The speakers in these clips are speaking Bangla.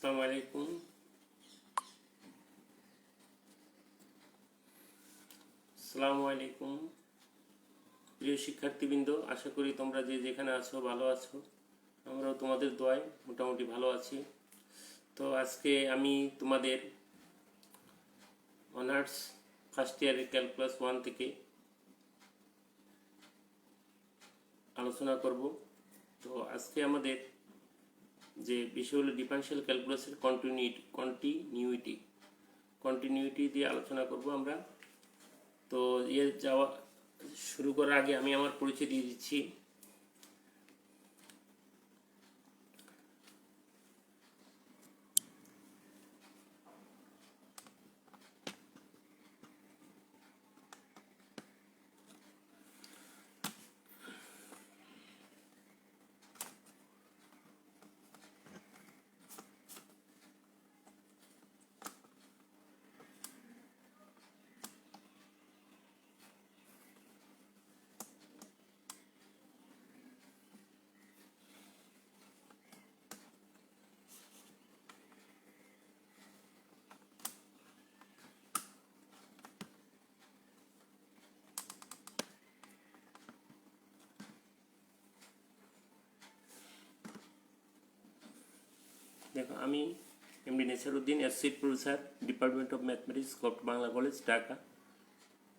আসসালামু আলাইকুম। আসসালামু আলাইকুম প্রিয় শিক্ষার্থীবৃন্দ, আশা করি তোমরা যে যেখানে আছো ভালো আছো। আমরাও তোমাদের দোয়ায় মোটামুটি ভালো আছি। তো আজকে আমি তোমাদের অনার্স ফার্স্ট ইয়ারের ক্যালকুলাস 1 থেকে আলোচনা করব। তো আজকে আমাদের যে বিষয় হলো ডিফারেনশিয়াল ক্যালকুলাসের কন্টিনিউইটি দিয়ে আলোচনা করব আমরা। তো শুরু করার আগে আমি আমার পরিচয় দিয়ে দিচ্ছি। দেখো, আমি MD Nesaruddin, associate professor, department of mathematics, Bangla college, Dhaka.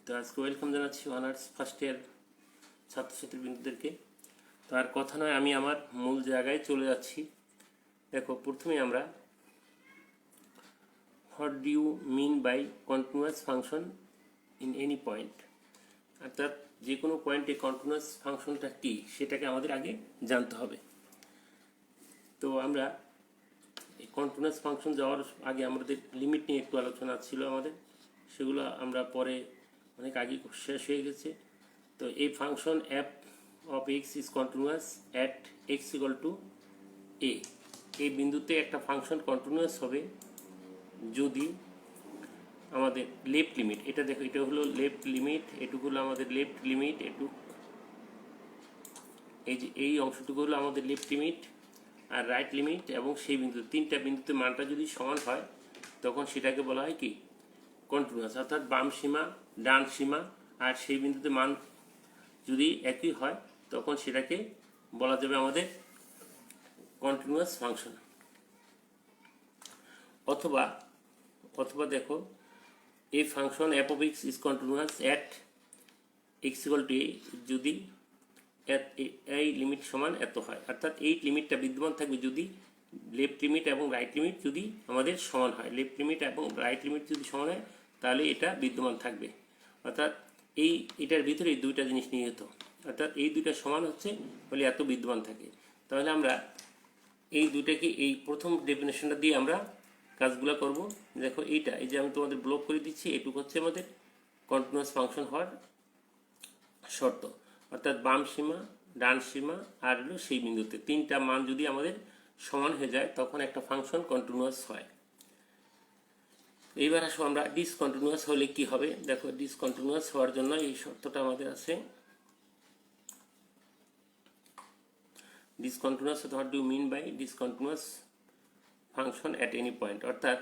তো আজকে ওয়েলকাম জানাচ্ছি অনার্স ফার্স্ট ইয়ার ছাত্রছাত্রীবৃন্দদেরকে। তো আর কথা নয়, আমি আমার মূল জায়গায় চলে যাচ্ছি। দেখো, প্রথমে আমরা what do you mean by continuous function in any point, অর্থাৎ যে কোনো পয়েন্টে কন্টিনিউয়াস ফাংশনটা কী সেটাকে আমাদের আগে জানতে হবে। তো আমরা এই কন্টিনিউয়াস ফাংশন যাওয়ার আগে আমাদের লিমিট নিয়ে একটু আলোচনা ছিল আমাদের, সেগুলো আমরা পরে অনেক আগে শেষ হয়ে গেছে। তো এই function f of x is continuous at x equal to a, এই বিন্দুতে একটা ফাংশন কন্টিনিউয়াস হবে যদি আমাদের লেফট লিমিট, এটা দেখো, এটা হলো লেফট লিমিট, এটুকু হলো আমাদের লেফট লিমিট, এই যে এই অংশটুকু হলো আমাদের লেফট লিমিট আর রাইট লিমিট, এবং সেই বিন্দু তিনটা বিন্দুতে মানটা যদি সমান হয় তখন সেটাকে বলা হয় কি কন্টিনিউয়াস, অর্থাৎ বাম সীমা ডান সীমা আর সেই বিন্দুতে মান যদি একই হয় তখন সেটাকে বলা যাবে আমাদের কন্টিনিউয়াস ফাংশন। অথবা দেখো, এই function f of x is continuous at x equal to a যদি এই লিমিট সমান এত হয়, অর্থাৎ এই লিমিটটা বিদ্যমান থাকবে যদি লেফট লিমিট এবং রাইট লিমিট যদি আমাদের সমান হয়। লেফট লিমিট এবং রাইট লিমিট যদি সমান হয় তাহলে এটা বিদ্যমান থাকবে, অর্থাৎ এটার ভিতরে এই দুইটা জিনিস নিহিত, অর্থাৎ এই দুইটা সমান হচ্ছে বলে এত বিদ্যমান থাকে। তাহলে আমরা এই দুইটাকে এই প্রথম ডেফিনেশনটা দিয়ে আমরা কাজগুলো করব। দেখো, এইটা এই যে আমি তোমাদের ব্লক করে দিচ্ছি, এটুকু হচ্ছে আমাদের কন্টিনিউয়াস ফাংশন হওয়ার শর্ত, অর্থাৎ বাম সীমা ডান সীমা আর হলো সেই বিন্দুতে তিনটা মান যদি আমাদের সমান হয়ে যায় তখন একটা ফাংশন কন্টিনিউয়াস হয়। এইবার আসো আমরা ডিসকন্টিনিউয়াস হলে কি হবে। দেখো, ডিসকন্টিনিউয়াস হওয়ার জন্য এই শর্তটা আমাদের আছে। Discontinuous, what do you mean by discontinuous function at any point, অর্থাৎ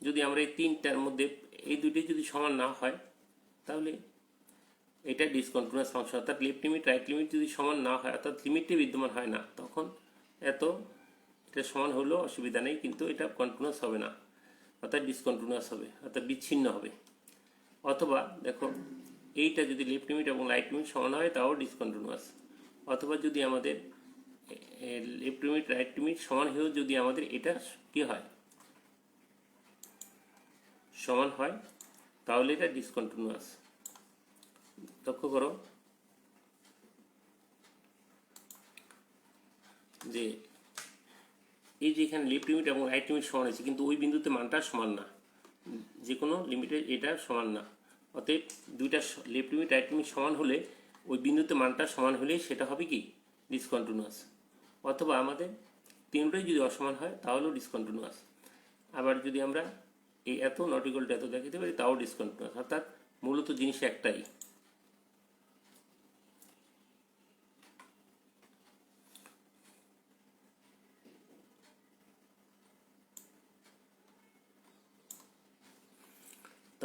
যদি আমরা এই তিনটার মধ্যে এই দুটি যদি সমান না হয় তাহলে এটা ডিসকন্টিনিউয়াস ফাংশন, অর্থাৎ লেফট লিমিট রাইট লিমিট যদি সমান না হয়, অর্থাৎ লিমিটে বিদ্যমান হয় না, তখন এটা সমান হলেও অসুবিধা নেই, কিন্তু এটা কন্টিনিউয়াস হবে না, অর্থাৎ ডিসকন্টিনিউয়াস হবে, অর্থাৎ বিচ্ছিন্ন হবে। অথবা দেখো, এইটা যদি লেফট লিমিট এবং রাইট লিমিট সমান হয় তাও ডিসকন্টিনিউয়াস। অথবা যদি আমাদের লেফট লিমিট রাইট লিমিট সমান হয়েও যদি আমাদের এটা কি হয় সমান হয় তাহলে এটা ডিসকন্টিনিউয়াস। লক্ষ্য করো যে এই যে এখানে লেফট লিমিট এবং রাইট লিমিট সমান হয়েছে, কিন্তু ওই বিন্দুতে মানটা সমান না, যে কোনো লিমিটে এটা সমান না। অতএব দুইটা লেফট লিমিট রাইট লিমিট সমান হলে ওই বিন্দুতে মানটা সমান হলে সেটা হবে কি ডিসকন্টিনিউয়াস। অথবা আমাদের তিনটাই যদি অসমান হয় তাহলেও ডিসকন্টিনিউয়াস। আবার যদি আমরা এই এত নট ইকুয়াল টু এত দেখাতে পারি তাও ডিসকন্টিনিউয়াস, অর্থাৎ মূলত জিনিস একটাই।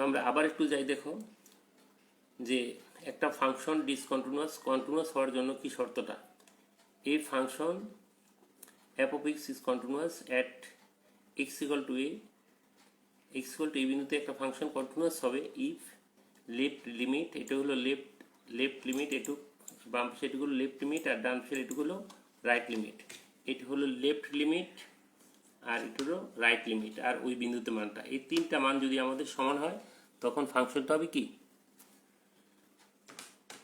আমরা আবার একটু যাই, দেখো যে একটা ফাংশন কন্টিনিউয়াস হওয়ার জন্য কি শর্তটা, এই function f of x is continuous at x equal to a বিন্দুতে একটা ফাংশন কন্টিনিউয়াস হবে ইফ লেফট লিমিট, এটা হলো লেফট লিমিট, এটুক বাম পাশে এটুকু হলো লেফট লিমিট আর ডান পাশে এটুকু হলো রাইট লিমিট। এটি হলো লেফট লিমিট আর এটা হলো রাইট লিমিট আর ওই বিন্দুতে মানটা, এই তিনটা মান যদি আমাদের সমান হয় তখন ফাংশনটা হবে কি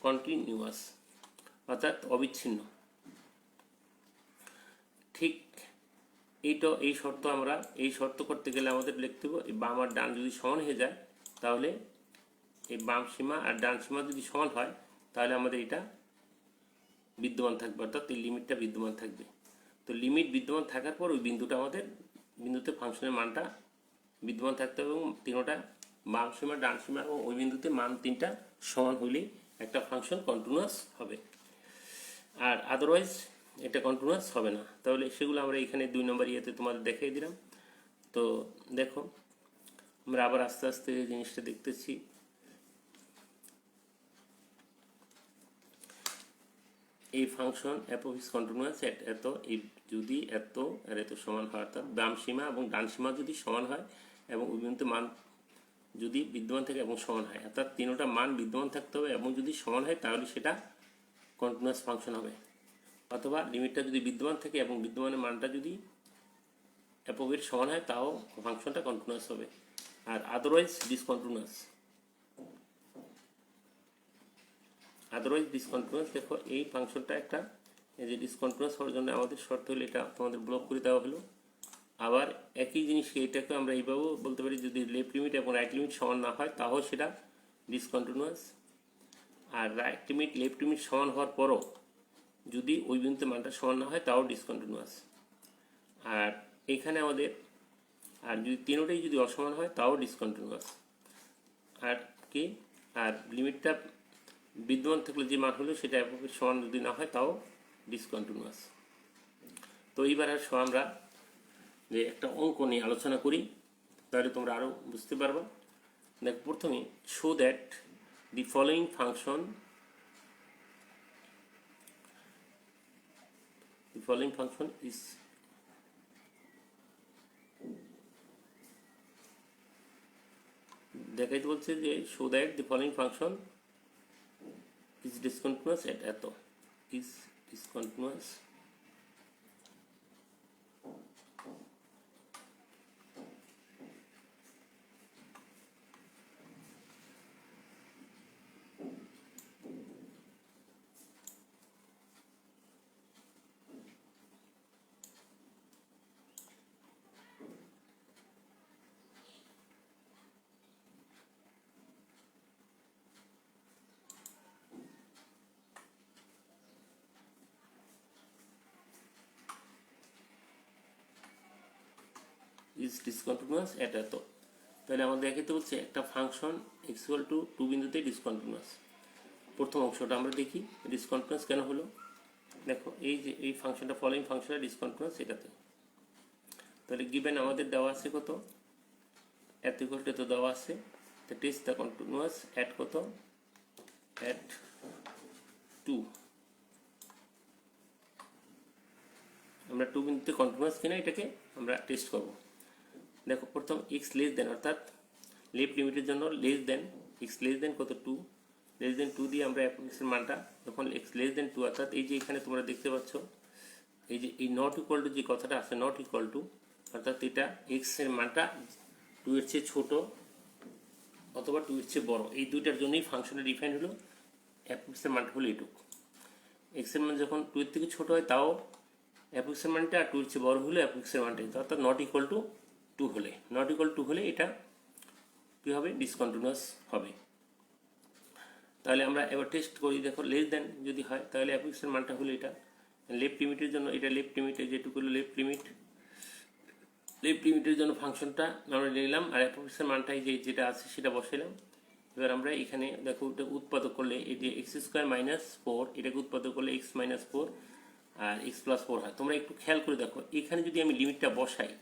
কন্টিনিউয়াস, অর্থাৎ অবিচ্ছিন্ন। ঠিক এই শর্ত করতে গেলে আমাদের লিখতে হবে বাম আর ডান যদি সমান হয়ে যায় তাহলে এই বাম সীমা আর ডান সীমা যদি সমান হয় তাহলে আমাদের এটা বিদ্যমান থাকবে, অর্থাৎ এই লিমিটটা বিদ্যমান থাকবে। তো লিমিট বিদ্যমান থাকার পর ওই বিন্দুতে ফাংশনের মানটা বিদ্যমান থাকতে হবে এবং তিনটা বাম সীমা ডান সীমা এবং ওই বিন্দুতে মান তিনটা সমান হলেই একটা ফাংশন কন্টিনিউয়াস হবে, আর আদারওয়াইজ এটা কন্টিনিউয়াস হবে না। তাহলে সেগুলো আমরা এখানে 2 নম্বর ইয়েতে তোমাদের দেখিয়ে দিলাম। তো দেখো আমরা আবার আস্তে আস্তে জিনিসটা দেখতেছি। এই function f of x continuous এত যদি এত আর এত সমান হয়, অর্থাৎ বাম সীমা এবং ডান সীমা যদি সমান হয় এবং ওই বিন্দুতে মান যদি বিদ্যমান থাকে এবং সমান হয়, অর্থাৎ তিনটা মান বিদ্যমান থাকতে হবে এবং যদি সমান হয় তাহলে সেটা কন্টিনিউয়াস ফাংশন হবে। অথবা লিমিটটা যদি বিদ্যমান থাকে এবং বিদ্যমানের মানটা যদি f of x সমান হয় তাও ফাংশনটা কন্টিনিউয়াস হবে, আর আদারওয়াইজ ডিসকন্টিনিউয়াস। দেখো এই ফাংশনটা একটা এই যে ডিসকন্টিনিউয়াস হওয়ার জন্য আমাদের শর্ত হলো এটা তোমাদের ব্লক করে দেওয়া হলো। আবার একই জিনিসকে এটাকে আমরা এইভাবেও বলতে পারি, যদি লেফট লিমিট এবং রাইট লিমিট সমান না হয় তাও সেটা ডিসকন্টিনিউয়াস, আর লেফট লিমিট সমান হওয়ার পরও যদি ওই বিন্দুতে মানটা সমান না হয় তাও ডিসকন্টিনিউয়াস। আর এখানে আমাদের আর যদি তিনটাই যদি অসমান হয় তাও ডিসকন্টিনিউয়াস। আর কি আর লিমিটটা বিদ্যমান থাকলে যে মান হলো সেটা f of x সমান যদি না হয় তাও ডিসকন্টিনিউয়াস। তো এইবার আমরা যে একটা অঙ্ক নিয়ে আলোচনা করি তাহলে তোমরা আরও বুঝতে পারবা। দেখো প্রথমে show that the following function is দেখাইতে বলছে যে show that the following function is discontinuous at এত is discontinuous at এত। তাহলে আমাদের দেখাতে বলছে একটা ফাংশন x equal to 2 বিন্দুতে ডিসকন্টিনিউয়াস। প্রথম অংশটা আমরা দেখি ডিসকন্টিনিউয়াস কেন হলো। দেখো এই যে এই ফাংশনটা ফলোইং ফাংশনটা ডিসকন্টিনিউয়াস এটাতে, তাহলে গিভেন আমাদের দেওয়া আছে কত এত ইকুয়াল টু এত দেওয়া আছে, তো টেস্ট দ্য কন্টিনিউয়াস অ্যাট কত অ্যাট 2। আমরা 2 বিন্দুতে কন্টিনিউয়াস কিনা এটাকে আমরা টেস্ট করব। দেখো প্রথম x লেস দেন, অর্থাৎ লেফট লিমিটের জন্য less than x less than কত 2, লেস দেন 2 দিয়ে আমরা f of x এর মানটা যখন x লেস দেন 2, অর্থাৎ এই যে এখানে তোমরা দেখতে পাচ্ছ এই যে এই নট ইকুয়াল টু যে কথাটা আছে নট ইকুয়াল টু, অর্থাৎ এটা x এর মানটা 2 এর চেয়ে ছোট অথবা 2 এর চেয়ে বড়, এই দুইটার জন্যই ফাংশনের ডিফাইন হলো f of x এর মানটা হলো এটুক। x এর মান যখন 2 এর থেকে ছোট হয় তাও f of x এর মানটা, আর 2 এর চেয়ে বড় হলে f of x এর মানটা, অর্থাৎ নট ইকুয়াল টু 2 হলে এটা কি হবে ডিসকন্টিনিউয়াস হবে। তাহলে আমরা এবার টেস্ট করি। দেখো লেস দেন যদি হয় তাহলে f of x এর মানটা হলো এটা লেফট লিমিটের জন্য, এটা লেফট লিমিটে যেটুকু হলো লেফট লিমিটের জন্য ফাংশনটা আমরা নিলাম, আর f of x এর মানটাই যেটা আছে সেটা বসাইলাম। এবার আমরা এখানে দেখো এটা উৎপাদক করলে এই যে x² - 4 এটাকে উৎপাদক করলে x - 4 আর x + 4 হয়। তোমরা একটু খেয়াল করে দেখো এখানে যদি আমি লিমিটটা বসাই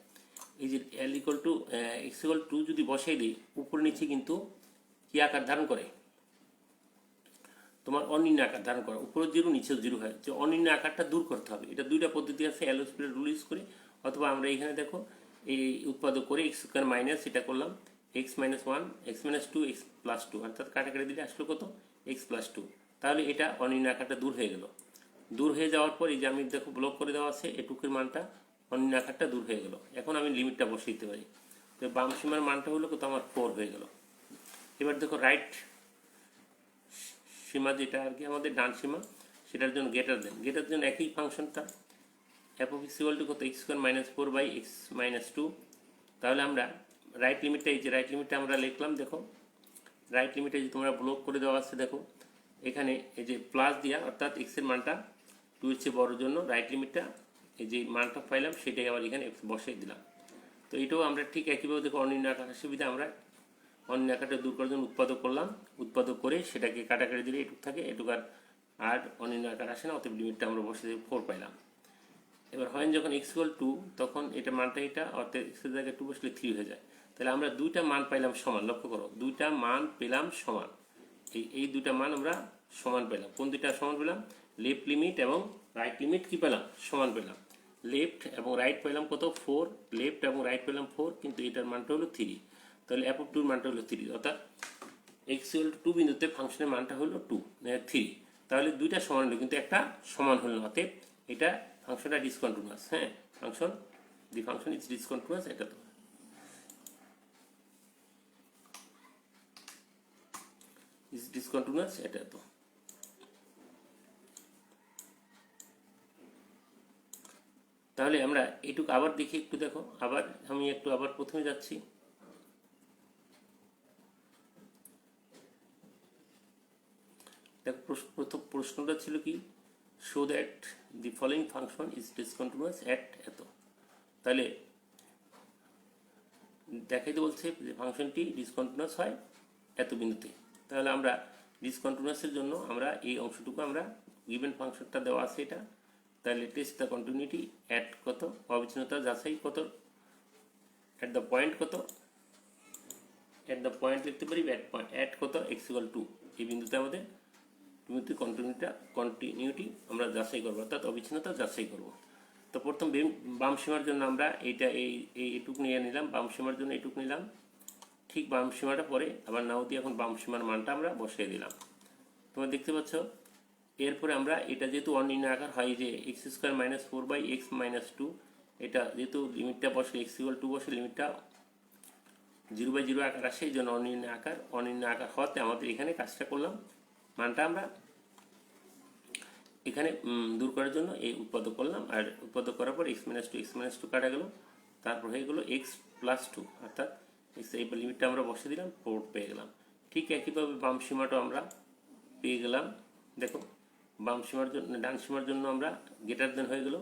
এই যে L equal to x equal to যদি বসাই দিই, উপর নিচে কিন্তু কি আকার ধারণ করে, তোমার অনির্ণয় আকার ধারণ করে। উপরেও জিরো নিচেও জিরো হয়, যে অনির্ণয় আকারটা দূর করতে হবে। এটা দুইটা পদ্ধতি আছে, এল স্কয়ার রুল ইউজ করে, অথবা আমরা এখানে দেখো এই উৎপাদক করে এক্স স্কয়ার মাইনাস এটা করলাম x minus one, x minus two, x plus two, অর্থাৎ কাটাকাটি দিলে আসলো কত, এক্স প্লাস টু। তাহলে এটা অনির্ণয় আকারটা দূর হয়ে গেল। দূর হয়ে যাওয়ার পর এই যে আমি দেখো ব্লক করে দেওয়া আছে এটুকুর মানটা, অনির্ণয় আকারটা দূর হয়ে গেল। এখন আমি লিমিটটা বসিয়ে দিতে পারি। তো বাম সীমার মানটা হলো কত, আমার 4 হয়ে গেল। এবার দেখো রাইট সীমা যেটা আর কি আমাদের ডান সীমা, সেটার জন্য গেটার জন্য একই ফাংশনটা f of x equal to কত, x square minus 4 by x minus 2। তাহলে আমরা রাইট লিমিটটা, এই যে রাইট লিমিটটা আমরা লিখলাম, দেখো রাইট লিমিটে যে তোমরা ব্লক করে দেওয়া আছে, দেখো এখানে এই যে প্লাস দিয়া, অর্থাৎ এক্সের মানটা 2 এর চেয়ে বড়োর জন্য রাইট লিমিটটা এই যে মানটা পাইলাম সেটাই আবার এখানে বসিয়ে দিলাম। তো এটাও আমরা ঠিক একইভাবে দেখো অনির্ণয় আকারের সুবিধা, আমরা অনির্ণয় আকারটা দূর করার জন্য উৎপাদক করলাম, উৎপাদক করে সেটাকে কাটাকাটি দিলে এটুক থাকে, এটুক আর অনির্ণয় আকার আসে না, অতএব লিমিটটা আমরা বসে 4 পাইলাম। এবার হয় যখন এক্স ইকুয়াল 2, তখন এটা মানটা এটা, অর্থাৎ এক্সের জায়গায় 2 বসলে 3 হয়ে যায়। তাহলে আমরা দুইটা মান পাইলাম সমান, লক্ষ্য করো দুইটা মান পেলাম সমান। এই দুইটা মান আমরা সমান পেলাম। কোন দুইটা সমান পেলাম, লেফট লিমিট এবং রাইট লিমিট কি পেলাম, সমান পেলাম। লেফট এবং রাইট পেলাম কত, 4, লেফট এবং রাইট পেলাম 4, কিন্তু এটার মানটা হলো 3। তাহলে এফ অফ 2 এর মানটা হলো 3, অর্থাৎ এক্স ইকুয়াল টু 2 বিন্দুতে ফাংশনের মানটা হলো 3। তাহলে দুইটা সমান হলো, কিন্তু একটা সমান হলো না, অতএব এটা ফাংশনটা ডিসকন্টিনিউয়াস। হ্যাঁ, দি ফাংশন ইজ ডিসকন্টিনিউয়াস, এটা তো ইজ ডিসকন্টিনিউয়াস, এটা তো। তাহলে আমরা এটুকু আবার দেখি, একটু দেখো, আবার আমি একটু আবার প্রথমে যাচ্ছি। দেখো প্রথম প্রশ্নটা ছিল কি, show that the following function is discontinuous at এত। তাহলে দেখাইতে বলছে যে ফাংশনটি ডিসকন্টিনিউয়াস হয় এত বিন্দুতে। তাহলে আমরা ডিসকন্টিনিউয়াসের জন্য আমরা এই অংশটুকু, আমরা গিভেন ফাংশনটা দেওয়া আছে এটা, তাহলে টেস্ট দ্য কন্টিনিউটি অ্যাট কত, অবিচ্ছিন্নতা যাচাই কত, অ্যাট দ্য পয়েন্ট কত, অ্যাট দ্য পয়েন্ট লিখতে পারি অ্যাট কত, এক্স ইকুয়াল টু, এই বিন্দুতে আমাদের কন্টিনিউটি আমরা যাচাই করবো, অর্থাৎ অবিচ্ছিন্নতা যাচাই করবো। তো প্রথম বাম সীমার জন্য আমরা এইটা এইটুকু নিয়ে নিলাম, বাম সীমার জন্য এইটুকু নিলাম, ঠিক বাম সীমাটা পরে আবার নাও দিয়ে এখন বাম সীমার মানটা আমরা বসিয়ে দিলাম। তোমরা দেখতে পাচ্ছ, এরপরে আমরা এটা যেহেতু অনির্ণয় আকার হয়, যে x square minus 4 by x minus 2, এটা যেহেতু লিমিটটা বসে এক্স ইকুয়াল 2 বসে লিমিটটা 0/0 আকার আসে, এই জন্য অনির্ণয় আকার হওয়াতে আমাদের এখানে কাজটা করলাম, মানটা আমরা এখানে দূর করার জন্য এই উৎপাদক করলাম। আর উৎপাদক করার পর এক্স মাইনাস টু কাটা গেল, তারপর হয়ে গেলো এক্স প্লাস 2, অর্থাৎ এক্স এই লিমিটটা আমরা বসে দিলাম, 4 পেয়ে গেলাম। ঠিক একইভাবে বাম সীমাটাও আমরা পেয়ে গেলাম। দেখো বাম সীমার জন্য, ডান সীমার জন্য আমরা গ্রেটার দেন হয়ে গেল।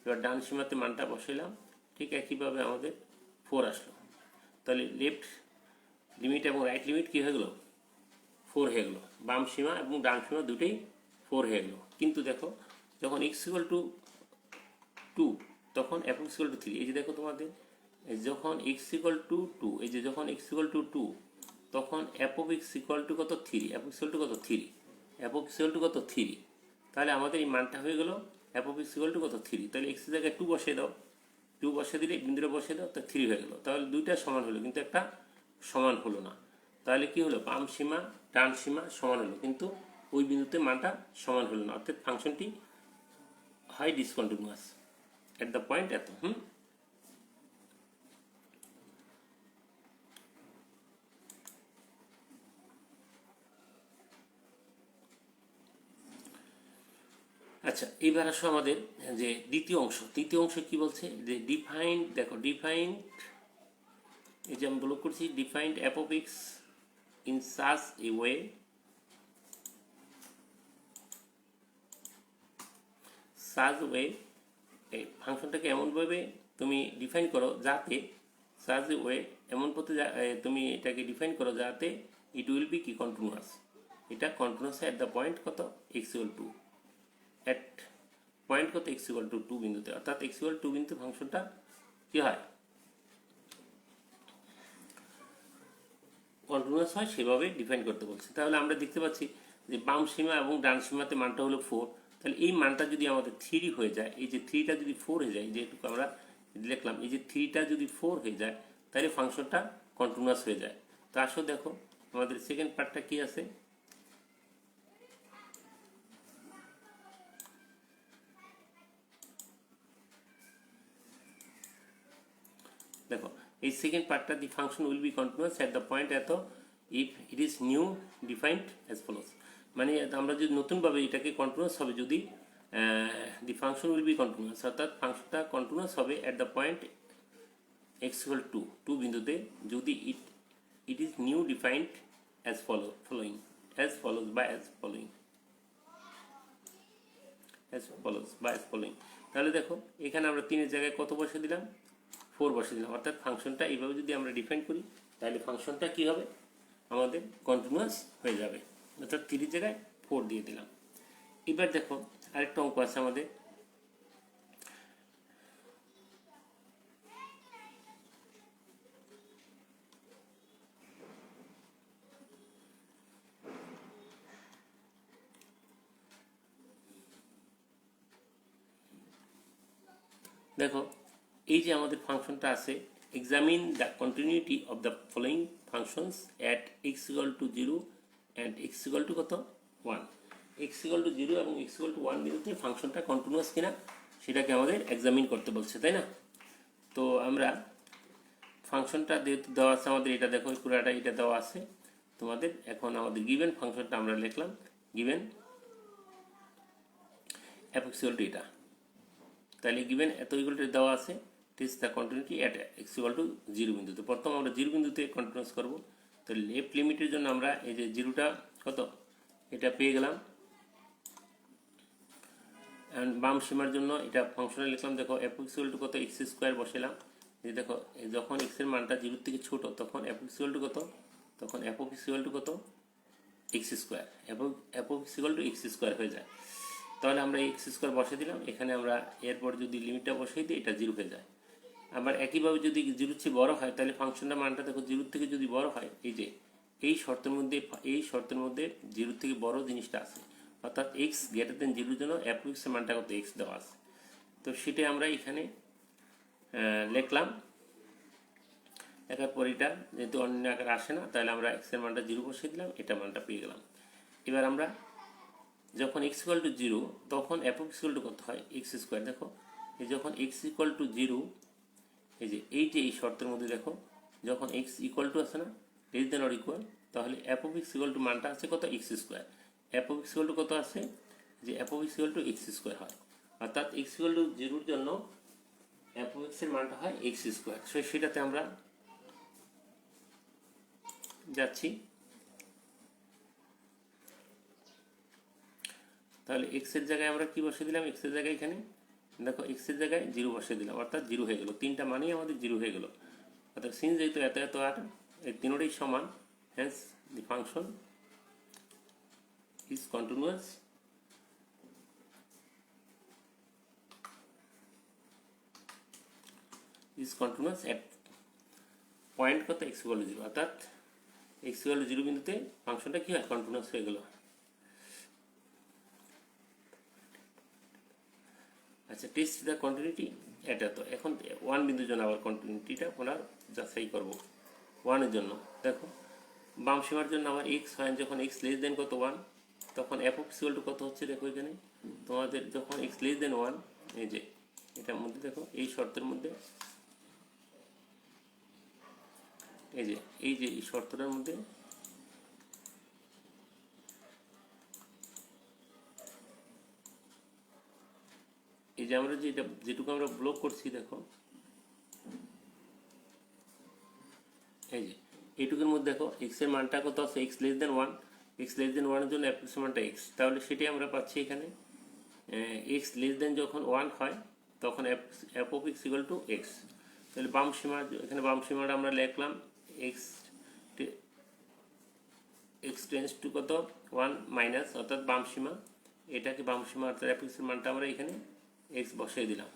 এবার ডান সীমাতে মানটা বসাইলাম, ঠিক একইভাবে আমাদের 4 আসলো। তাহলে লেফট লিমিট এবং রাইট লিমিট কী হয়ে গেলো, 4 হয়ে গেলো। বাম সীমা এবং ডান সীমা দুটোই 4 হয়ে গেলো। কিন্তু দেখো যখন এক্স ইকুয়াল টু 2, তখন এফ এক্স ইকুয়াল টু 3। এই যে দেখো তোমাদের, যখন এক্স ইকুয়াল টু 2, এই যে যখন এক্স ইকুয়াল টু 2, তখন f of x equal to কত, 3। এফ এক্স ইকুয়াল টু কত, 3। F of x equal to কত, 3। তাহলে আমাদের এই মানটা হয়ে গেল F of x equal to কত, 3। তাহলে এক্সের জায়গায় 2 বসিয়ে দাও, 2 বসিয়ে দিলে বিন্দুটা বসিয়ে দাও, তা 3 হয়ে গেল। তাহলে দুইটা সমান হলো, কিন্তু একটা সমান হলো না। তাহলে কি হলো, বাম সীমা ডান সীমা সমান হলো, কিন্তু ওই বিন্দুতে মানটা সমান হলো না, অর্থাৎ ফাংশনটি হয় ডিসকন্টিনিউয়াস এট দ্য পয়েন্ট এত। আচ্ছা, এইবার আসো আমাদের যে দ্বিতীয় অংশ কি বলছে, যে ডিফাইন্ড, দেখো ডিফাইন্ড, এই যে আমি ব্লক করছি, defined F of x in such a way, এই ফাংশনটাকে এমনভাবে তুমি ডিফাইন করো যাতে, সাচ এ ওয়ে, এমন পথে তুমি এটাকে ডিফাইন করো যাতে ইট উইল বি কি কন্টিনিউয়াস, এটা কন্টিনিউয়াস এট দ্য পয়েন্ট কত, এক্স ইকুয়াল টু, এট পয়েন্ট কত, এক্স ইকুয়াল টু 2 বিন্দুতে, অর্থাৎ এক্স ইকুয়াল 2 বিন্দুতে ফাংশনটা কি হয়, কন্টিনিউয়াস হয় সেভাবে ডিফাইন করতে বলছে। তাহলে আমরা দেখতে পাচ্ছি যে বাম সীমা এবং ডান সীমাতে মানটা হলো 4, তাহলে এই মানটা যদি আমাদের 3 হয়ে যায়, এই যে 3টা যদি 4 হয়ে যায়, যেটুকু আমরা লিখলাম, এই যে 3টা যদি 4 হয়ে যায় তাহলে ফাংশনটা কন্টিনিউয়াস হয়ে যায়। তো আসো দেখো আমাদের সেকেন্ড পার্টটা কি আছে। দেখো এই সেকেন্ড পার্টটা, the function will be continuous at the point এত if it is new defined as follows. মানে আমরা যদি নতুনভাবে এটাকে কন্টিনিউয়াস হবে, যদি the function will be continuous, অর্থাৎ ফাংশনটা কন্টিনিউয়াস হবে at the point x equal to 2 বিন্দুতে, যদি it is new defined as following as follows বা অ্যাজ ফলোইং তাহলে দেখো এখানে আমরা 3-এর জায়গায় কত বসে দিলাম, 4 বসে দিলাম। অর্থাৎ ফাংশনটা এইভাবে যদি আমরা ডিফাইন করি তাহলে ফাংশনটা কি হবে, আমাদের কন্টিনিউয়াস হয়ে যাবে। অর্থাৎ 3-এর জায়গায় 4 দিয়ে দিলাম। এবার দেখো আরেকটা অঙ্ক আছে আমাদের। দেখো এই যে আমাদের ফাংশনটা আছে, examine the continuity of the following functions at x equal to 0 and x equal to কত 1। x equal to 0 এবং x equal to 1 বিন্দুতে ফাংশনটা কন্টিনিউয়াস কিনা সেটাকে আমাদের এক্সামিন করতে বলছে, তাই না? তো আমরা ফাংশনটা দেওয়া আছে আমাদের, এটা দেখো পুরাটা এটা দেওয়া আছে তোমাদের। এখন আমাদের গিভেন ফাংশনটা আমরা লিখলাম, given f x equal to এটা, তাহলে গিভেন এত ইকুয়াল টু দেওয়া আছে, this the continuity at x equal to 0 বিন্দুতে। প্রথম আমরা 0 বিন্দুতে কন্টিনিউয়াস করব। তো লেফট লিমিটের জন্য আমরা এই যে 0টা কত এটা পেয়ে গেলাম, অ্যান্ড বাম সীমার জন্য এটা ফাংশনে লিখলাম। দেখো f x ইকুয়াল টু কত x স্কোয়ার বসালাম। এই দেখো যখন x এর মানটা 0 থেকে ছোট তখন f x ইকুয়াল টু কত, তখন f of x equal to কত x square, f of x equal two x square হয়ে যায়। তাহলে আমরা x স্কোয়ার বসে দিলাম এখানে, আমরা এরপর যদি লিমিটটা বসিয়ে দিই এটা 0 হয়ে যায়। আবার একইভাবে যদি 0 চেয়ে বড় হয় তাহলে ফাংশনটা মানটা দেখো 0 থেকে যদি বড় হয়, এই যে এই শর্তের মধ্যে 0 থেকে বড় জিনিসটা আছে, অর্থাৎ x গ্রেটার দেন 0 জন্য f of x এর মানটা কত x দেওয়া আছে। তো সেটাই আমরা এখানে লিখলাম। লেখার পর এটা যেহেতু অন্য আকারে আসে না, তাহলে আমরা x এর মানটা 0 বসিয়ে দিলাম, এটা মানটা পেয়ে গেলাম। এবার আমরা যখন x ইকুয়াল টু 0 তখন f of x equal to কত হয় x স্কোয়ার। দেখো এই যখন x ইকুয়াল টু 0, এই যে এই শর্তের মধ্যে দেখো যখন x ইকুয়াল টু আছে না, লেস দেন অর ইকুয়াল, তাহলে f of x equal two মানটা আছে কত x square. f of x equal to কত আছে, যে f of x equal two x square হয়, অর্থাৎ x ইকুয়াল টু 0 এর জন্য f of x এর মানটা হয় x স্কোয়ার। সো সেটাতে আমরা যাচ্ছি। তাহলে x এর জায়গায় আমরা কি বসিয়ে দিলাম, x এর জায়গায় এখানে দেখো x এর জায়গায় 0 বসিয়ে দিলাম, অর্থাৎ 0 হয়ে গেল। তিনটা মানেই আমাদের 0 হয়ে গেল। অর্থাৎ সিন্স যেহেতু এত এত আর এই তিনটাই সমান, hence the function is continuous at point কত x ইকুয়াল টু 0, অর্থাৎ x ইকুয়াল টু 0 বিন্দুতে ফাংশনটা কি হয় কন্টিনিউয়াস হয়ে গেল। আচ্ছা, টেস্ট দ্য কন্টিনিউটি এটা। তো এখন 1 বিন্দুর জন্য আবার কন্টিনিউটিটা পুনর যাচাই করব। 1 এর জন্য দেখো বাম সীমার জন্য আমার x হয় যখন x লেস দেন কত 1, তখন f of x equal to কত হচ্ছে দেখো এখানে তোমাদের, যখন x লেস দেন 1, এই যে এটার মধ্যে দেখো এই শর্তের মধ্যে, এই যে এই শর্তটার মধ্যে এই যে আমরা যেটুকু আমরা ব্লক করছি দেখো, এই যে এইটুকুর মধ্যে দেখো x এর মানটা কত আছে x less than 1, x less than 1 এর জন্য f এর মানটা x, তাহলে সেটাই আমরা পাচ্ছি এখানে। x লেস দেন যখন 1 হয় তখন f of x equal two x। তাহলে বাম সীমা, এখানে বাম সীমাটা আমরা লিখলাম x টেন্ডস টু কত 1 মাইনাস, অর্থাৎ বাম সীমা, এটাকে বাম সীমা অর্থাৎ f এর মানটা আমরা এখানে x বসিয়ে দিলাম।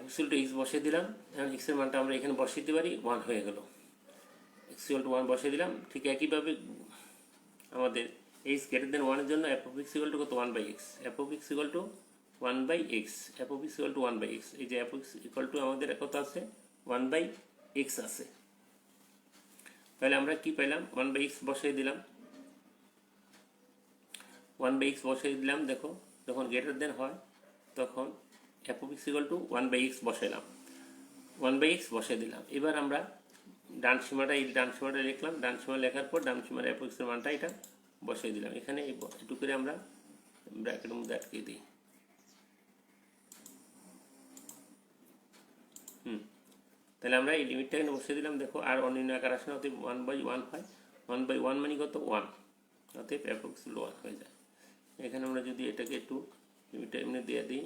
ইকুয়াল টু এক্স বসিয়ে দিলাম। এখন এক্সের মানটা আমরা এখানে বসিয়ে দিতে পারি, 1 হয়ে গেল। এক্স ইকুয়াল টু 1 বসিয়ে দিলাম। ঠিক একইভাবে আমাদের এক্স গ্রেটার দেন 1 এর জন্য f of x equal to কত, 1 by x. F of x equal to 1 by x, f of x equal to 1 by x. এই যে f of x equal to আমাদের কত আছে, 1 বাই এক্স আছে। তাহলে আমরা কি পেলাম, 1 বাই এক্স বসিয়ে দিলাম। 1 বাই এক্স বসিয়ে দিলাম। দেখো যখন গ্রেটার দেন হয় তখন f of x equal to 1 by x বসাইলাম, 1 বাই এক্স বসিয়ে দিলাম। এবার আমরা ডান সীমাটা, এই ডান সীমাটা লিখলাম। ডান সীমা লেখার পর ডান সীমার এফ এক্সের মানটা এটা বসিয়ে দিলাম। এখানে একটু করে আমরা ব্র্যাকেটের মধ্যে আটকে দিই। তাহলে আমরা এই লিমিটটা এখানে বসিয়ে দিলাম। দেখো আর অন্য আকার আসে না, অতএব 1 বাই 1 হয়। 1 বাই 1 মানে কত, 1, অতএব এফ এক্স 1 হয়ে যায়। এখানে আমরা যদি এটাকে একটু লিমিটটা এমনি দিয়ে দিই,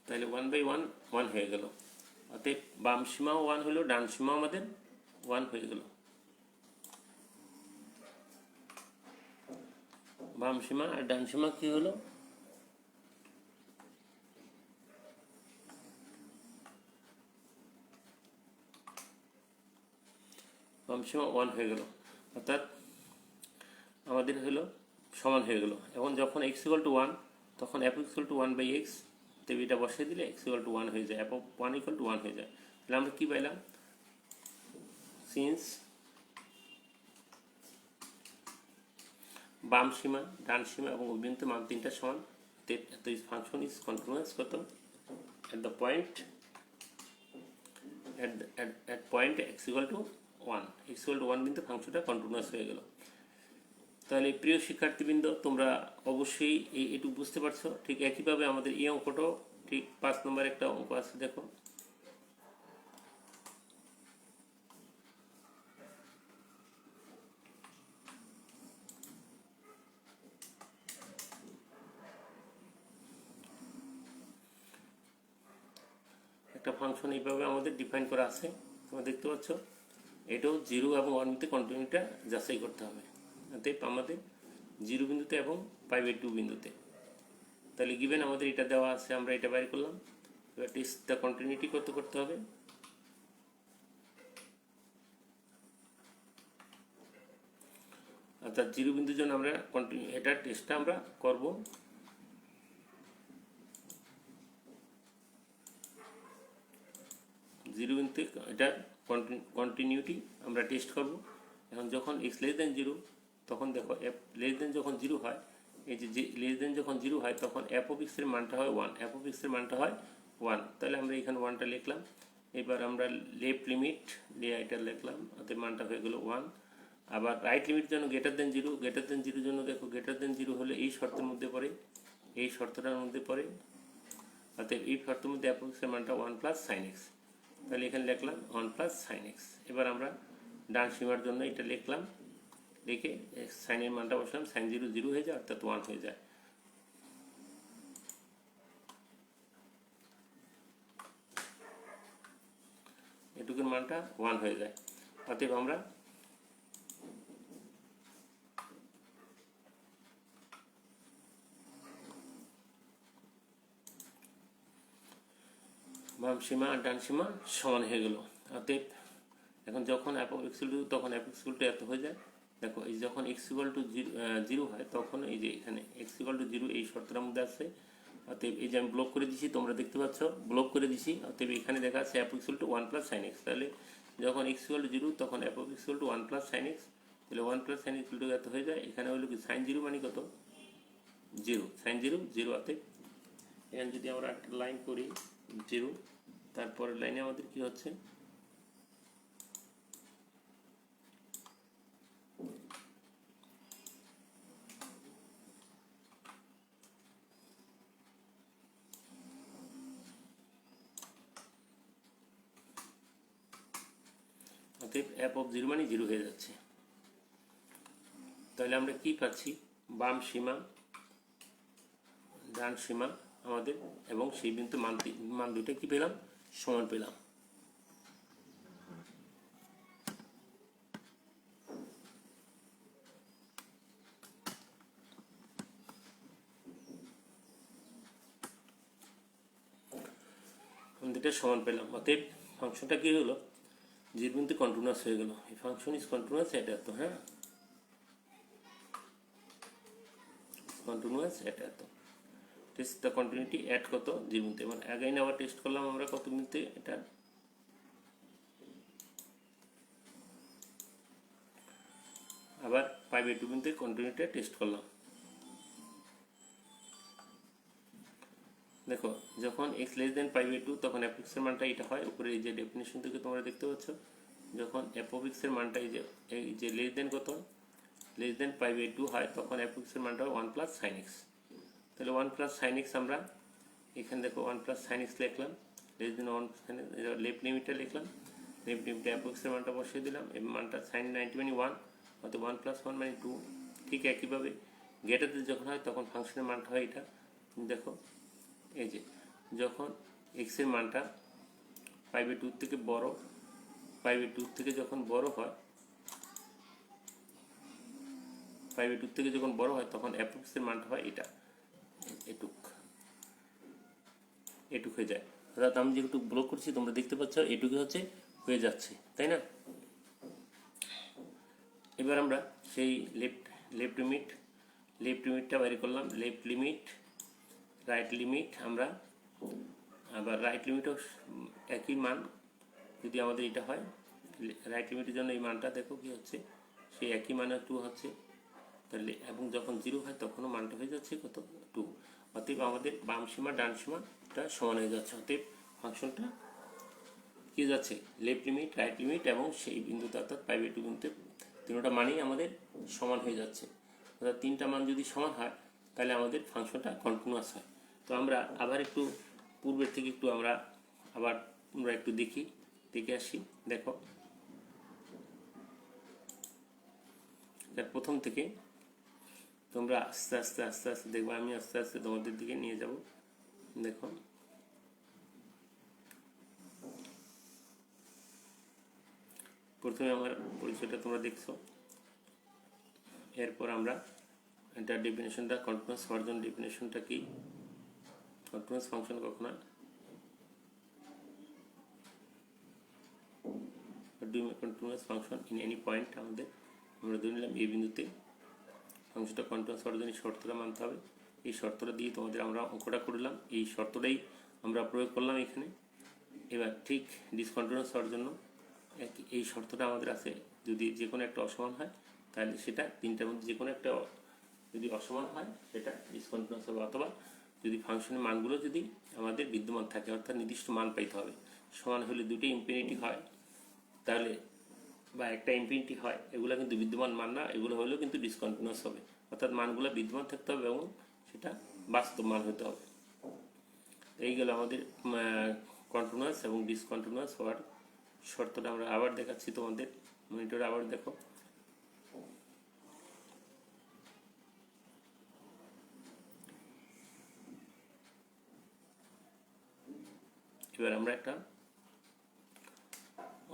তাহলে 1 বাই 1 1 হয়ে গেল। অতএব বাম সীমাও 1 হলো, ডান সীমাও আমাদের 1 হয়ে গেল। বাম সীমা আর ডান সীমা কি হলো, বাম সীমা 1 হয়ে গেল, অর্থাৎ আমাদের হলো সমান হয়ে গেল। এখন যখন এক্স ইকুয়াল টু 1 তখন f equal to 1 by x, তবে এটা বসিয়ে দিলে এক্স ইকুয়াল টু 1 হয়ে যায়, এফ অফ 1 ইকুয়াল টু 1 হয়ে যায়। তাহলে আমরা কী পাইলাম, সিন্স বাম সীমা, ডান সীমা এবং অভ্যন্তর মান তিনটা সমান, তো ফাংশন ইজ কন্টিনিউয়াস কত, at the point at point x equal to 1, x equal to 1 বিন্দু ফাংশনটা কন্টিনিউয়াস হয়ে গেল। তাহলে প্রিয় শিক্ষার্থীবৃন্দ, তোমরা অবশ্যই এইটুকু বুঝতে পারছো। ঠিক একইভাবে আমাদের এই অঙ্কটাও ঠিক 5 নম্বর একটা অঙ্ক আছে, দেখো। একটা ফাংশন এইভাবে আমাদের ডিফাইন করা আছে, তোমরা দেখতে পাচ্ছ। এটাও 0 এবং 1 বিন্দুতে কন্টিনিউটা যাচাই করতে হবে, অতএব আমাদের 0 বিন্দুতে এবং π/2 বিন্দুতে। তাহলে গিভেন আমাদের এটা দেওয়া আছে, আমরা এটা বাইর করলাম। এবার টেস্ট দ্য কন্টিনিউটি করতে হবে। অর্থাৎ 0 বিন্দুর জন্য আমরা এটার টেস্টটা আমরা করব। জিরো বিন্দুতে এটার কন্টিনিউটি আমরা টেস্ট করব। এখন যখন এক্স লেস দেন 0 তখন দেখো এফ লেস দেন যখন 0 হয়, এই যে লেস দেন যখন 0 হয় তখন এফ অফ এক্সের মানটা হয় 1, এফ অফ এক্সের মানটা হয় 1। তাহলে আমরা এখানে 1টা লিখলাম। এবার আমরা লেফট লিমিট দিয়ে এটা লিখলাম, অতএব মানটা হয়ে গেল 1। আবার রাইট লিমিটের জন্য গ্রেটার দেন 0, গ্রেটার দেন 0 জন্য দেখো গ্রেটার দেন 0 হলে এই শর্তের মধ্যে পড়ে, এই শর্তটার মধ্যে পড়ে, অতএব এই শর্তের মধ্যে এফ অফ এক্সের মানটা 1 প্লাস সাইন এক্স। তাহলে এখানে লিখলাম 1 প্লাস সাইন এক্স। এবার আমরা ডান সীমার জন্য এটা লিখলাম, লিখে সাইনের মানটা বসলাম, সাইন 0 0 হয়ে যায়, অর্থাৎ 1 হয়ে যায়। এটুকুর মানটা 1 হয়ে যায়। অতএব আমরা বাম সীমা আর ডান সীমা সমান হয়ে গেল। অতএব এখন যখন F of x equal two, তখন এফ এক্স ইকুয়াল টু এত হয়ে যায়। দেখো এই যখন এক্স ইকুয়াল টু 0 হয় তখন এই যে এখানে এক্স ইকুয়াল টু 0 এই শর্তটার মধ্যে আছে। অতএব এই যে আমি ব্লক করে দিছি, তোমরা দেখতে পাচ্ছ ব্লক করে দিছি। অতএব এখানে দেখা আছে F x equal to 1 plus sine x. তাহলে যখন এক্স ইকুয়াল টু 0 তখন f of x equal to 1 plus sine x. তাহলে 1 plus sine x equal two এত হয়ে যায়। এখানে হলো কি সাইন 0 মানে কত, 0, সাইন 0 0। অতএব এখানে যদি আমরা একটা লাইন করি 0, তারপরের লাইনে আমাদের কি হচ্ছে, অতএব অ্যাপ অফ জিরো মানে জিরো হয়ে যাচ্ছে। তাহলে আমরা কি পাচ্ছি, বাম সীমা ডান সীমা আমাদের এবং সেই বিন্দু মান দুটো কি পেলাম, সমান পেলাম। দুটো সমান পেলাম, অতএব ফাংশনটা কি হলো, জিরো বিন্দু কন্টিনিউয়াস হয়ে গেল। এই ফাংশন ইজ কন্টিনিউয়াস এট এত, হ্যাঁ কন্টিনিউয়াস এট এত। টেস্ট দ্য কন্টিনিউটি অ্যাট কত, জিরো বিন্দুতে। মানে অ্যাগাইন আবার টেস্ট করলাম আমরা কত বিন্দুতে, এটা আবার 5/2 বিন্দুতে কন্টিনিউটিটা টেস্ট করলাম। দেখো যখন x লেস দেন 5/2 তখন f এর মানটা এটা হয়। উপরে এই যে ডেফিনেশন থেকে তোমরা দেখতে পাচ্ছ, যখন f এর মানটা এই যে লেস দেন কত, লেস দেন 5/2 হয়, তখন f এর মানটা হয় 1 + sin x। তাহলে 1 + sin x আমরা এখানে দেখো 1 + sin x লিখলাম, লেস দেন 1 sin লেফট লিমিটটা লিখলাম, লেফট লিমিটে f এর মানটা বসিয়ে দিলাম, এই মানটা sin 90 মানে 1, অর্থাৎ 1 + 1 মানে 2। ঠিক একইভাবে গ্রেটার যখন হয় তখন ফাংশনের মানটা হয় এটা। দেখো এই যে যখন x এর মানটা 5/2 থেকে বড়, 5/2 থেকে যখন বড় হয়, 5/2 থেকে যখন বড় হয় তখন f এর মানটা হয় এটা, এটুক হয়ে যায়। অর্থাৎ আমি যেটুকু ব্লক করছি তোমরা দেখতে পাচ্ছ এটুকু হচ্ছে হয়ে যাচ্ছে, তাই না? এবার আমরা সেই লেফট লিমিটটা বাইর করলাম, লেফট লিমিট রাইট লিমিট। আমরা আবার রাইট লিমিটও একই মান যদি আমাদের এটা হয়, রাইট লিমিটের জন্য এই মানটা দেখো কি হচ্ছে, সেই একই মানে 2 হচ্ছে। তাহলে এবং যখন 0 হয় তখনও মানটা হয়ে যাচ্ছে কত, 2। অতএব আমাদের বাম সীমা ডান সীমাটা সমান হয়ে যাচ্ছে। অতএব ফাংশনটা কি যাচ্ছে, লেফট লিমিট রাইট লিমিট এবং সেই বিন্দুতে অর্থাৎ 5/2 বিন্দুতে তিনটা মানই আমাদের সমান হয়ে যাচ্ছে। অর্থাৎ তিনটা মান যদি সমান হয় তাহলে আমাদের ফাংশনটা কন্টিনিউয়াস হয়। তো আমরা আবার একটু পূর্বের থেকে একটু আমরা একটু দেখে আসি। দেখো প্রথম থেকে তোমরা আস্তে আস্তে দেখবো, আমি আস্তে আস্তে তোমাদের দিকে নিয়ে যাব। দেখো প্রথমে আমার পরিচয়টা তোমরা দেখছো, এরপর আমরা এটা ডেফিনেশনটা কন্টিনিউয়াস হওয়ার জন্য ডেফিনেশনটা কি, কন্টিনিউয়াস ফাংশন কখন হয়, continuous function in any point. আমরা ধরে নিলাম এই বিন্দুতে ফাংশনটা কন্টিনিউয়াস হওয়ার জন্য শর্তটা মানতে হবে। এই শর্তটা দিয়ে তোমাদের আমরা অঙ্কটা করলাম, এই শর্তটাই আমরা প্রয়োগ করলাম এখানে। এবার ঠিক ডিসকন্টিনিউয়াস হওয়ার জন্য এই শর্তটা আমাদের আছে, যদি যে কোনো একটা অসমান হয় তাহলে সেটা তিনটার মধ্যে যে কোনো একটা যদি অসমান হয় সেটা ডিসকন্টিনিউয়াস হবে, অথবা যদি ফাংশনের মানগুলো যদি আমাদের বিদ্যমান থাকে, অর্থাৎ নির্দিষ্ট মান পাইতে হবে। সমান হলে দুটো ইনফিনিটি হয় তাহলে, বা একটা ইনফিনিটি হয়, এগুলো কিন্তু বিদ্যমান মান না, এগুলো হলেও কিন্তু ডিসকন্টিনিউয়াস হবে। অর্থাৎ মানগুলো বিদ্যমান থাকতে হবে এবং সেটা বাস্তব মান হতে হবে। এই গেল আমাদের কন্টিনিউয়াস এবং ডিসকন্টিনিউয়াস হওয়ার শর্তটা। আমরা আবার দেখাচ্ছি তোমাদের মনিটরে, আবার দেখো। এবার আমরা একটা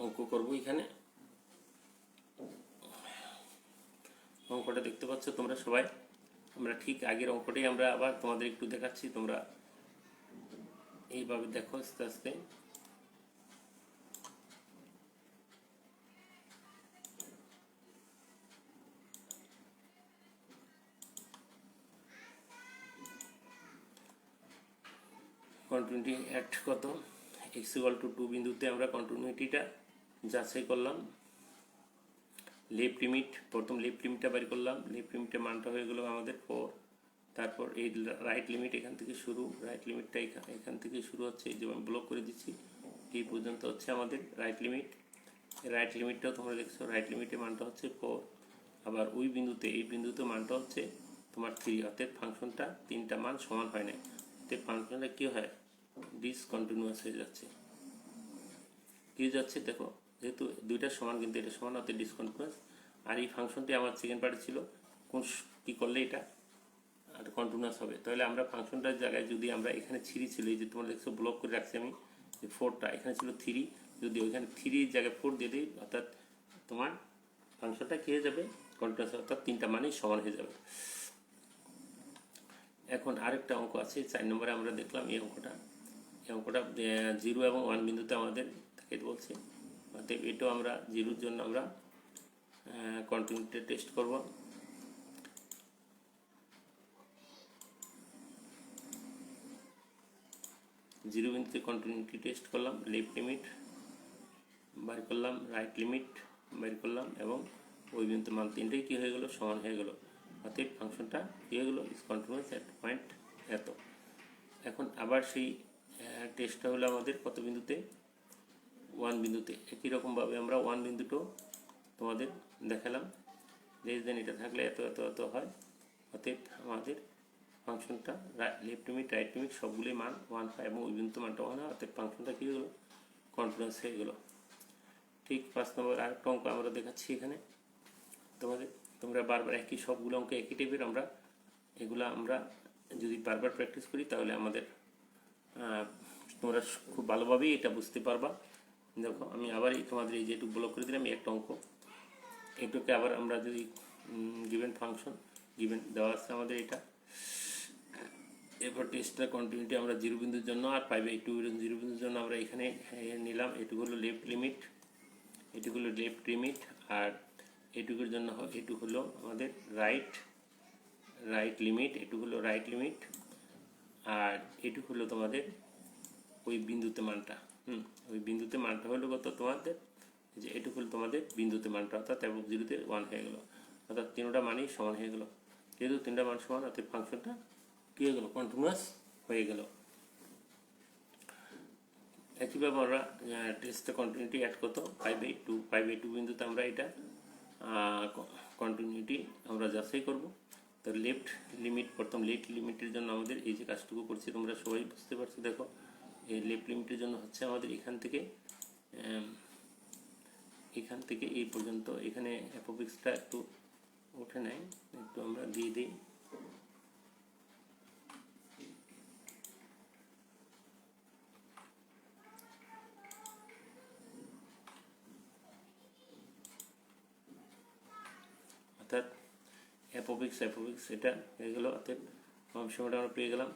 অঙ্ক করব। এখানে অঙ্কটা দেখতে পাচ্ছ তোমরা সবাই, আমরা ঠিক আগের অঙ্কটাই আমরা আবার তোমাদের একটু দেখাচ্ছি, তোমরা এইভাবে দেখো আস্তে আস্তে। কন্টিনিউটি অ্যাট কত, x=2 বিন্দুতে আমরা কন্টিনিউটিটা যাচাই করলাম। লেফট লিমিট, প্রথম লেফট লিমিটটা বের করলাম, লেফট লিমিটের মানটা হয়ে গেল আমাদের 4। তারপর এই রাইট লিমিট এখান থেকে শুরু, রাইট লিমিটটা এখান থেকে শুরু হচ্ছে, এই যে আমি ব্লক করে দিচ্ছি, এই পর্যন্ত হচ্ছে আমাদের রাইট লিমিট। রাইট লিমিটটাও তোমরা দেখছো, রাইট লিমিটের মানটা হচ্ছে 4। আবার ওই বিন্দুতে, এই বিন্দুতে মানটা হচ্ছে তোমার 3। অর্থাৎ ফাংশনটা তিনটা মান সমান হয় না, অর্থাৎ ফাংশনটা কী হয়, ডিসকন্টিনিউয়াস হয়ে যাচ্ছে। কি যাচ্ছে দেখো, যেহেতু দুইটা সমান কিন্তু এটা সমান, অর্থাৎ ডিসকন্টিনিউয়াস। আর এই ফাংশনটি আমার সেকেন্ড পার্টে ছিল, কোন কী করলে এটা আর কন্টিনিউয়াস হবে। তাহলে আমরা ফাংশনটার জায়গায় যদি আমরা এখানে থ্রি ছিল, এই যে তোমরা দেখছো ব্লক করে রাখছি আমি, যে ফোরটা এখানে ছিল থ্রি, যদি ওইখানে থ্রির জায়গায় ফোর দিয়ে দিই, অর্থাৎ তোমার ফাংশনটা কী হয়ে যাবে, কন্টিনিউয়াস, অর্থাৎ তিনটা মানই সমান হয়ে যাবে। এখন আরেকটা অঙ্ক আছে 4 নম্বরে, আমরা দেখলাম এই অঙ্কটা 0 এবং 1 বিন্দুতে আমাদের থাকে বলছে, অর্থাৎ এটাও আমরা জিরোর জন্য আমরা কন্টিনিউটি টেস্ট করব। জিরো বিন্দুতে কন্টিনিউটি টেস্ট করলাম, লেফট লিমিট বের করলাম, রাইট লিমিট বের করলাম, এবং ওই বিন্দুতে মান তিনটেই কী হয়ে গেল, সমান হয়ে গেল, অর্থাৎ ফাংশনটা কী হয়ে গেলো, ইজ কন্টিনিউয়াস অ্যাট পয়েন্ট এত। এখন আবার সেই টেস্টটা হলো আমাদের কত বিন্দুতে, 1 বিন্দুতে। একই রকমভাবে আমরা 1 বিন্দুটাও তোমাদের দেখালাম, লেস দেন এটা থাকলে এত এত এত হয়, অতএব আমাদের ফাংশনটা লেফট লিমিট রাইট লিমিট সবগুলোই মান 1 হয় এবং ওই বিন্দুতে মানটা 1 হয়, অতএব ফাংশনটা কী হলো, কন্টিনিউয়াস হয়ে গেলো। ঠিক 5 নম্বর আরেকটা অঙ্ক আমরা দেখাচ্ছি এখানে তোমাদের, তোমরা বারবার একই সবগুলো অঙ্ক একই টাইপের, এগুলো আমরা যদি বারবার প্র্যাকটিস করি তাহলে আমাদের তোমরা খুব ভালোভাবেই এটা বুঝতে পারবা। দেখো আমি আবার তোমাদের এই যেটুকু ব্লক করে দিলাম, এই একটা অঙ্ক, এটুকে আবার আমরা যদি গিভেন ফাংশন গিভেন দেওয়া আছে আমাদের এটা, এরপর টেস্টটা কন্টিনিউটি আমরা 0 বিন্দুর জন্য আর 5/2 0 বিন্দুর জন্য আমরা এখানে নিলাম, এটুকু হলো লেফট লিমিট, এটুকু হলো লেফট লিমিট, আর এটুকুর জন্য এটুকু হলো আমাদের রাইট লিমিট, এটুকু হলো রাইট লিমিট, আর এটুকু হলো তোমাদের ওই বিন্দুতে মানটা, ওই বিন্দুতে মানটা হলো কত তোমাদের, যে এটুকু হলো তোমাদের বিন্দুতে মানটা, অর্থাৎ এবং 0-তে 1 হয়ে গেলো, অর্থাৎ তিনটা মানই সমান হয়ে গেলো। যেহেতু তিনটা মান সমান, অর্থাৎ ফাংশনটা কী হয়ে গেলো, কন্টিনিউয়াস হয়ে গেল। একইভাবে আমরা টেস্টে কন্টিনিউটি অ্যাড করতো 5/2 বিন্দুতে আমরা এটা কন্টিনিউটি আমরা যাচাই করব। তো লেফট লিমিট, প্রথম লেফট লিমিটের জন্য আমাদের এই যে কাজটুকু করছি তোমরা সবাই বুঝতে পারছো। দেখো এই লেফট লিমিটের জন্য হচ্ছে আমাদের এখান থেকে এই পর্যন্ত, এখানে অ্যাপোফিক্সটা একটু উঠে নেয়, একটু আমরা দিয়ে দিই, অর্থাৎ অ্যাপোফিক্স এটা হয়ে গেলো, অর্থাৎ সীমাটা আমরা পেয়ে গেলাম।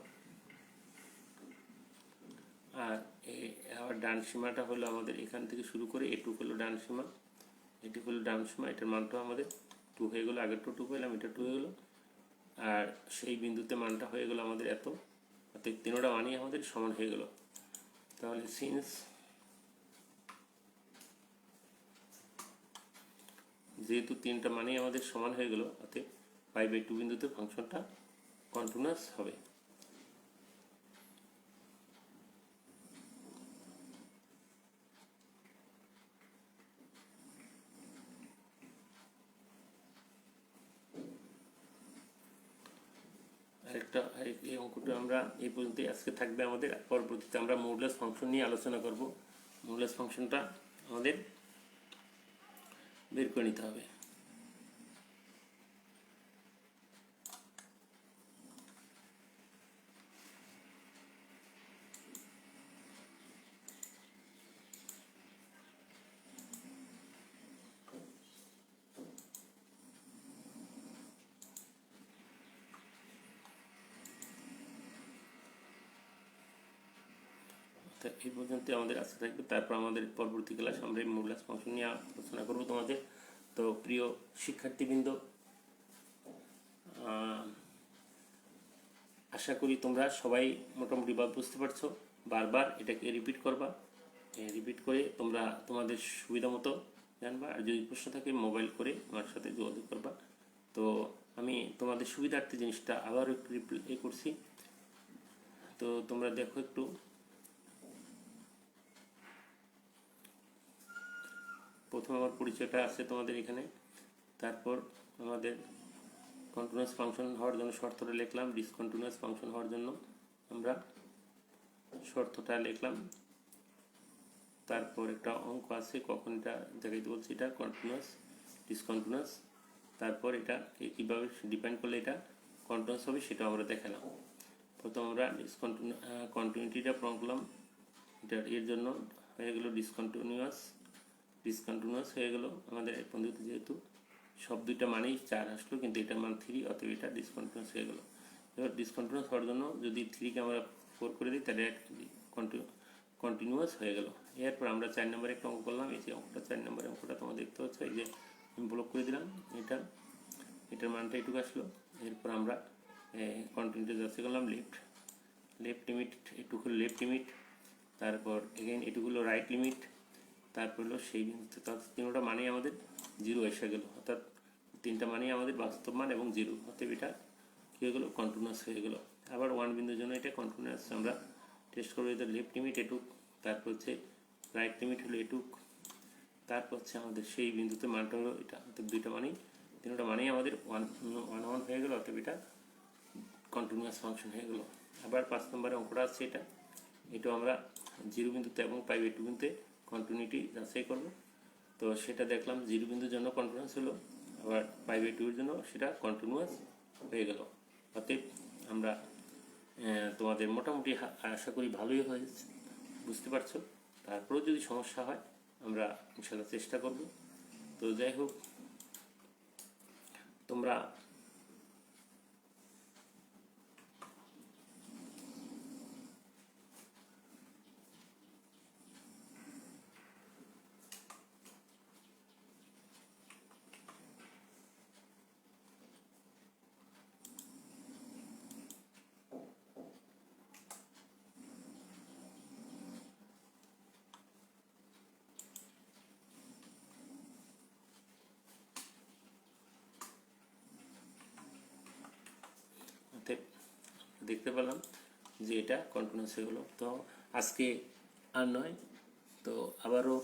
আর আবার ডান সীমাটা হলো আমাদের এখান থেকে শুরু করে এটুক হলো ডান সীমা, এটুক হলো ডান সীমা, এটার মানটাও আমাদের 2 হয়ে গেলো, আগেরটা 2 পেলাম, এটা 2 হয়ে গেলো, আর সেই বিন্দুতে মানটা হয়ে গেলো আমাদের এত, অর্থাৎ তিনটা মানই আমাদের সমান হয়ে গেলো। তাহলে সিন্স যেহেতু তিনটা মানই আমাদের সমান হয়ে গেলো, অর্থাৎ 5/2 বিন্দুতে ফাংশনটা কন্টিনিউয়াস হবে। আরেকটা এই অঙ্কটা আমরা এই পর্যন্তই আজকে থাকবে আমাদের, পরবর্তীতে আমরা মডুলাস ফাংশন নিয়ে আলোচনা করব। মডুলাস ফাংশনটা আমাদের বের করে নিতে হবে। এই পর্যন্ত আমাদের আজকে থাকবে, তারপর আমাদের পরবর্তী ক্লাস আমরা এই মডুলাস ফাংশন নিয়ে আলোচনা করব তোমাদের। তো প্রিয় শিক্ষার্থীবৃন্দ, আশা করি তোমরা সবাই মোটামুটি বুঝতে পারছো। বারবার এটাকে রিপিট করবা, রিপিট করে তোমরা তোমাদের সুবিধা মতো জানবা। আর যদি প্রশ্ন থাকে মোবাইল করে আমার সাথে যোগাযোগ করবা। তো আমি তোমাদের সুবিধার্থে জিনিসটা আবারও একটু রিপ্লাই করছি, তো তোমরা দেখো একটু। প্রথমে আমার পরিচয়টা আছে তোমাদের এখানে, তারপর আমাদের কন্টিনিউয়াস ফাংশন হওয়ার জন্য শর্তটা লিখলাম, ডিসকন্টিনিউয়াস ফাংশন হওয়ার জন্য আমরা শর্তটা লিখলাম, তারপর একটা অঙ্ক আছে, কখন এটা দেখাইতে বলছে, এটা কন্টিনিউয়াস ডিসকন্টিনিউয়াস, তারপর এটা কীভাবে ডিফাইন করলে এটা কন্টিনিউয়াস হবে সেটা আমরা দেখালাম। প্রথম আমরা কন্টিনিউটিটা প্রমাণ করলাম, এটা এর জন্য হয়ে গেল ডিসকন্টিনিউয়াস হয়ে গেল আমাদের এই পর্যন্ত, যেহেতু সব দুইটা মানেই 4 আসলো কিন্তু এটার মান 3, অতএব এটা ডিসকন্টিনিউয়াস হয়ে গেল। এবার ডিসকন্টিনিউয়াস হওয়ার জন্য যদি 3কে আমরা 4 করে দিই তাহলে কন্টিনিউয়াস হয়ে গেল। এরপর আমরা 4 নম্বরে একটা অঙ্ক করলাম, এই যে অঙ্কটা 4 নম্বরের অঙ্কটা তোমরা দেখতে পাচ্ছ, এই যে আমি ব্লক করে দিলাম, এটার মানটা এটুকু আসলো। এরপর আমরা কন্টিনিউটি যাচ্ছে করলাম লেফট লিমিট, এটুকু হলো লেফট লিমিট, তারপর এগেইন এটুকু হলো রাইট লিমিট, তারপর হলো সেই বিন্দুতে, তার তিনটা মানেই আমাদের 0 এসে গেল, অর্থাৎ তিনটা মানেই আমাদের বাস্তব মান এবং 0, অতএব এটা কী হয়ে গেলো কন্টিনিউয়াস হয়ে গেল। আবার 1 বিন্দুর জন্য এটা কন্টিনিউয়াস আমরা টেস্ট করবো, এটা লেফট লিমিট এটুক, তারপর হচ্ছে রাইট লিমিট হলো এটুক, তারপর হচ্ছে আমাদের সেই বিন্দুতে মানটা হলো এটা, অর্থাৎ তিনটা মানেই আমাদের 1 হয়ে গেল, অর্থাৎ এটা কন্টিনিউয়াস ফাংশন হয়ে গেল। আবার 5 নম্বরে অঙ্কটা আছে, এটাও আমরা 0 বিন্দুতে এবং π/2 বিন্দুতে কন্টিনিউটি যাচাই করব। তো সেটা দেখলাম 0 বিন্দুর জন্য কন্টিনিউয়াস হলো, আবার π/2 এর জন্য সেটা কন্টিনিউয়াস হয়ে গেল। অতএব আমরা তোমাদের মোটামুটি আশা করি ভালোই হয়েছে, বুঝতে পারছো। তারপরেও যদি সমস্যা হয় আমরা ইনশাআল্লাহ চেষ্টা করব। তো যাই হোক, তোমরা দেখতে পেলাম যে এটা কন্টিনিউয়াস হয়ে গেলো। তো আজকে আর নয়, তো আবারও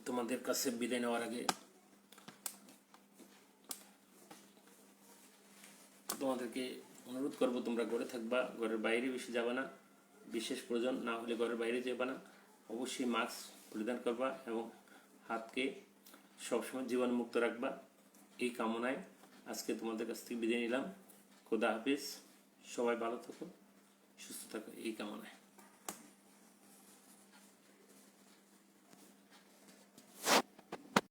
তোমাদের কাছে বিদায় নেওয়ার আগে তোমাদেরকে অনুরোধ করব, তোমরা ঘরে থাকবা, ঘরের বাইরে বেশি যাবা না, বিশেষ প্রয়োজন না হলে ঘরের বাইরে যাবা না, অবশ্যই মাস্ক পরিধান করবা এবং হাতকে সবসময় জীবাণুমুক্ত রাখবা। এই কামনায় আজকে তোমাদের কাছ থেকে বিদায় নিলাম। খোদা হাফিজ, সবাই ভালো থাকো, সুস্থ থাকো, এই কামনায়।